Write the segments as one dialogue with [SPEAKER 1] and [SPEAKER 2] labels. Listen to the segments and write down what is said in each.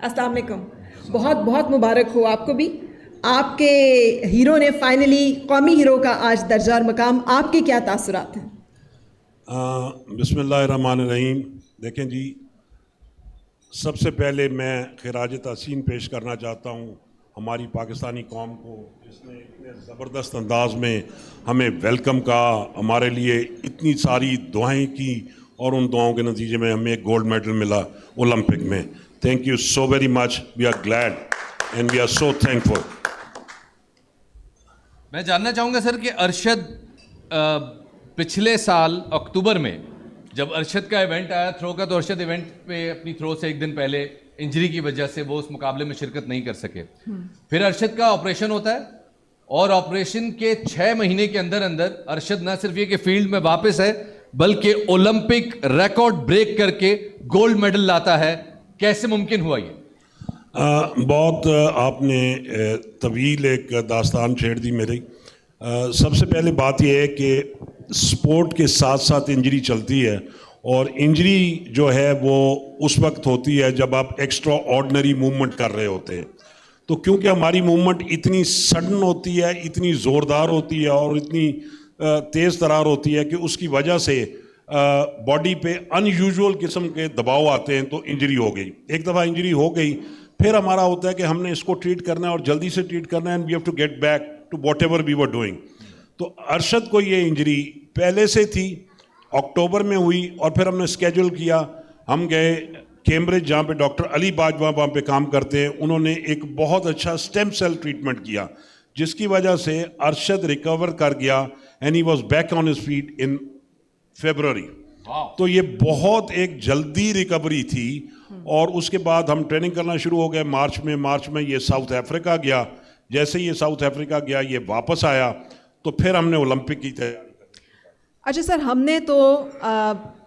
[SPEAKER 1] अस्सलाम वालेकुम, बहुत बहुत मुबारक हो आपको भी। आपके हीरो ने फाइनली कौमी हीरो का आज दर्जा और मकाम, आपके क्या तासुरात हैं?
[SPEAKER 2] बिस्मिल्लाहिर्रहमानिर्रहीम। देखें जी, सबसे पहले मैं खिराज तहसीन पेश करना चाहता हूँ हमारी पाकिस्तानी कौम को, जिसने इतने ज़बरदस्त अंदाज में हमें वेलकम कहा, हमारे लिए इतनी सारी दुआएं की और उन दुआओं के नतीजे में हमें एक गोल्ड मेडल मिला ओलंपिक में। Thank you so very much, we are glad and we are so thankful.
[SPEAKER 3] मैं जानना चाहूँगा सर कि अरशद पिछले साल अक्टूबर में जब अरशद का इवेंट आया थ्रो का, तो अरशद इवेंट पे अपनी थ्रो से एक दिन पहले इंजरी की वजह से वो उस मुकाबले में शिरकत नहीं कर सके। फिर अरशद का ऑपरेशन होता है और ऑपरेशन के 6 महीने के अंदर अंदर अरशद न सिर्फ ये कि फील्ड में वापस है बल्कि ओलंपिक रिकॉर्ड ब्रेक करके गोल्ड मेडल लाता है। कैसे मुमकिन हुआ ये?
[SPEAKER 2] बहुत आपने तवील एक दास्तान छेड़ दी मेरी। सबसे पहले बात यह है कि स्पोर्ट के साथ साथ इंजरी चलती है, और इंजरी जो है वो उस वक्त होती है जब आप एक्स्ट्रा ऑर्डिनरी मूवमेंट कर रहे होते हैं। तो क्योंकि हमारी मूवमेंट इतनी सडन होती है, इतनी ज़ोरदार होती है और इतनी तेज़ तरार होती है कि उसकी वजह से बॉडी पे अनयूजुअल किस्म के दबाव आते हैं, तो इंजरी हो गई। एक दफ़ा इंजरी हो गई, फिर हमारा होता है कि हमने इसको ट्रीट करना है और जल्दी से ट्रीट करना है, and we have to get back to whatever we were doing. तो अरशद को ये इंजरी पहले से थी, अक्टूबर में हुई, और फिर हमने स्केड्यूल किया। हम गए कैम्ब्रिज, जहाँ पे डॉक्टर अली बाजवा वहाँ पे काम करते हैं, उन्होंने एक बहुत अच्छा स्टेम सेल ट्रीटमेंट किया, जिसकी वजह से अरशद रिकवर कर गया and he was back on his feet in February. तो ये बहुत एक जल्दी रिकवरी थी, और उसके बाद हम ट्रेनिंग करना शुरू हो गए मार्च में ये साउथ अफ्रीका गया। जैसे ये साउथ अफ्रीका गया, ये वापस आया, तो फिर हमने ओलंपिक की तैयारी।
[SPEAKER 1] अच्छा सर, हमने तो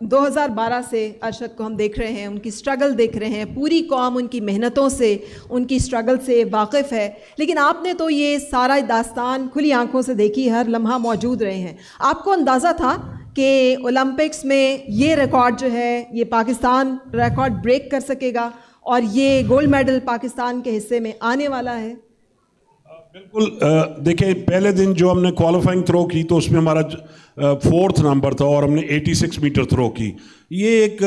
[SPEAKER 1] 2012 से अरशद को हम देख रहे हैं, उनकी स्ट्रगल देख रहे हैं, पूरी कौम उनकी मेहनतों से, उनकी स्ट्रगल से वाकिफ़ है, लेकिन आपने तो ये सारा दास्तान खुली आंखों से देखी, हर लम्हा मौजूद रहे हैं। आपको अंदाज़ा था कि ओलंपिक्स में ये रिकॉर्ड जो है ये पाकिस्तान रिकॉर्ड ब्रेक कर सकेगा और ये गोल्ड मेडल पाकिस्तान के हिस्से में आने वाला है?
[SPEAKER 2] बिल्कुल। देखिए, पहले दिन जो हमने क्वालिफाइंग थ्रो की तो उसमें हमारा 4th नंबर था और हमने 86 मीटर थ्रो की। ये एक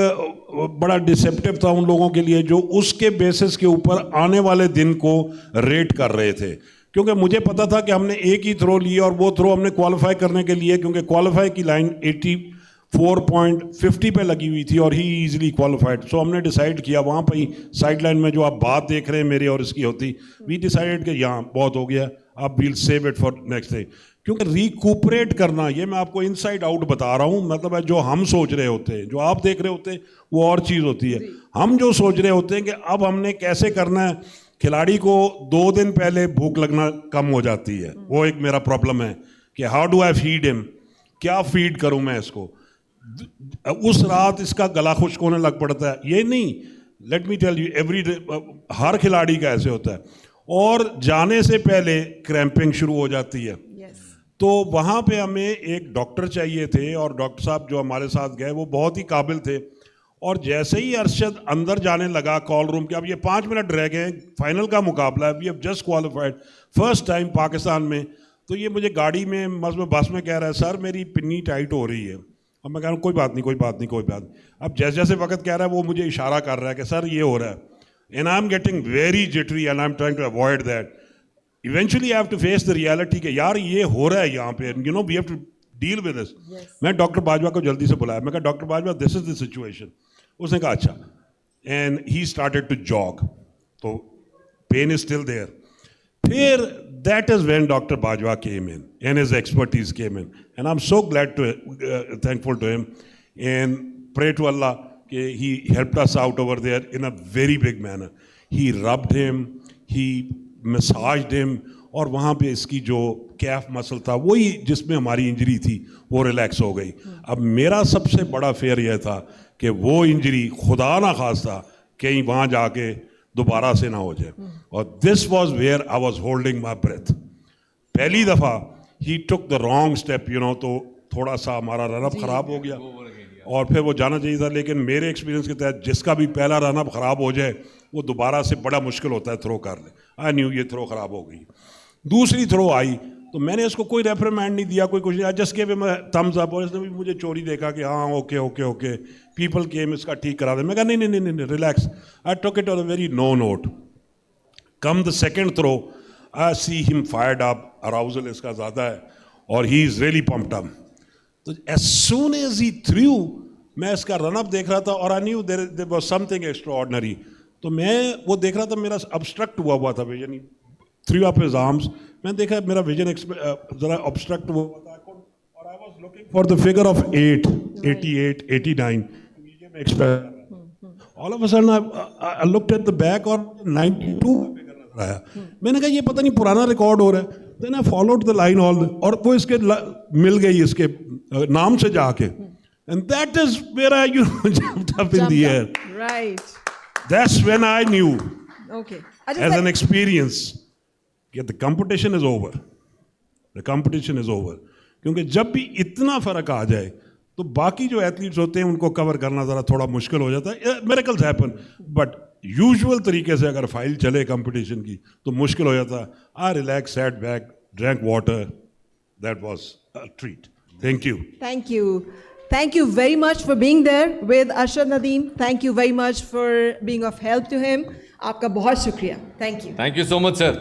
[SPEAKER 2] बड़ा डिसेप्टिव था उन लोगों के लिए जो उसके बेसिस के ऊपर आने वाले दिन को रेट कर रहे थे, क्योंकि मुझे पता था कि हमने एक ही थ्रो ली और वो थ्रो हमने क्वालिफाई करने के लिए, क्योंकि क्वालिफाई की लाइन 84.50 पे लगी हुई थी और ही ईजिली क्वालिफाइड। सो हमने डिसाइड किया वहाँ पर ही साइड लाइन में जो आप बात देख रहे हैं मेरी और इसकी होती, वी डिसाइडेड कि यहाँ बहुत हो गया, अब we'll save it for next day. क्योंकि रिकूपरेट करना, ये मैं आपको इनसाइड आउट बता रहा हूँ, मतलब है जो हम सोच रहे होते हैं, जो आप देख रहे होते हैं वो और चीज़ होती है। हम जो सोच रहे होते हैं कि अब हमने कैसे करना है, खिलाड़ी को 2 दिन पहले भूख लगना कम हो जाती है। वो एक मेरा प्रॉब्लम है कि how do I feed him, क्या फीड करूँ मैं इसको। उस रात इसका गला खुश्क होने लग पड़ता है। ये नहीं, let me tell you, every day हर खिलाड़ी का ऐसे होता है, और जाने से पहले क्रैम्पिंग शुरू हो जाती है। तो वहाँ पे हमें एक डॉक्टर चाहिए थे, और डॉक्टर साहब जो हमारे साथ गए वो बहुत ही काबिल थे। और जैसे ही अरशद अंदर जाने लगा कॉल रूम के, अब ये 5 मिनट रह गए, फाइनल का मुकाबला है, we have just qualified first time Pakistan में। तो ये मुझे गाड़ी में बस में कह रहा है, सर मेरी पिन्नी टाइट हो रही है। अब मैं कह रहा हूँ कोई बात नहीं। अब जैसे जैसे वक्त कह रहा है वो मुझे इशारा कर रहा है कि सर ये हो रहा है, and I am getting very jittery and I am trying to avoid that. Eventually I have to face the reality कि यार ये हो रहा है यहाँ पे, you know we have to deal with this. मैं डॉक्टर बाजवा को जल्दी से बुलाया, मैं कहा doctor Bajwa this is the situation. उसने कहा अच्छा, and he started to jog, तो पेन इज स्टिल देयर। फिर that is when Dr. Bajwa came in and his expertise came in, and I'm so glad to thankful to him and pray to Allah that he helped us out over there in a very big manner. He rubbed him, he massaged him, और वहाँ पे इसकी जो Kaif muscle था वही जिसमें हमारी injury थी वो रिलैक्स हो गई। अब मेरा सबसे बड़ा फेयर यह था कि वो इंजरी खुदा ना खास्ता कहीं वहाँ जाके दोबारा से ना हो जाए, और this was where I was holding my breath. पहली दफ़ा ही took the wrong step, you know, तो थोड़ा सा हमारा रनअप ख़राब हो गया और फिर वो जाना चाहिए था। लेकिन मेरे एक्सपीरियंस के तहत जिसका भी पहला रनअप ख़राब हो जाए وہ دوبارہ سے بڑا مشکل ہوتا ہے تھرو کر لے. آئی نیو یہ تھرو خراب ہو گئی. دوسری تھرو آئی تو میں نے اس کو کوئی ریپریمینڈ نہیں دیا, کوئی کچھ نہیں, just give him thumbs up. اور اس نے بھی مجھے چوری دیکھا کہ ہاں okay okay okay people came, اس کا ٹھیک کرا دیں. میں کہا نہیں نہیں نہیں نہیں relax. I took it on a very no note. Come the second throw I see him fired up, arousal اس کا زیادہ ہے اور ہی از ریئلی پمپڈ اپ. تو as soon as he threw میں اس کا رن اپ دیکھ رہا تھا اور I knew there was some thing extra ordinary. تو میں وہ دیکھ رہا تھا, میرا ابسٹرکٹ ہوا تھا vision, threw up his arms. میں دیکھا میرا ویژن ذرا ابسٹرکٹ ہوا تھا اور I was looking for the figure of 8, 88, 89. All of a sudden I looked at the back اور 92 آیا. میں نے کہا یہ پتہ نہیں پرانا ریکارڈ ہو رہا ہے. دین آئی فالوڈ دا لائن آل, اور وہ اس کے مل گئی اس کے نام سے جا کے. And that is where I jumped up in the air.
[SPEAKER 1] Right.
[SPEAKER 2] That's when I knew
[SPEAKER 1] Okay.
[SPEAKER 2] as an experience that the competition is over. The competition is over. کیونکہ جب بھی اتنا فرق آ جائے تو باقی جو ایتھلیٹس ہوتے ہیں ان کو کور کرنا ذرا تھوڑا مشکل ہو جاتا ہے. میریکلز ہیپن, بٹ یوزول طریقے سے اگر فائل چلے کمپٹیشن کی تو مشکل ہو جاتا. I relax, sit back, drink water. That was a treat. Thank you.
[SPEAKER 1] Thank you. Thank you very much for being there with Arshad Nadeem. Thank you very much for being of help to him. آپ کا بہت شکریہ. Thank you.
[SPEAKER 3] Thank you so much, sir.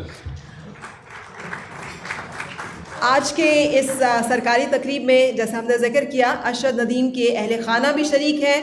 [SPEAKER 1] آج کے اس سرکاری تقریب میں جیسا ہم نے ذکر کیا ارشد ندیم کے اہل خانہ بھی شریک ہیں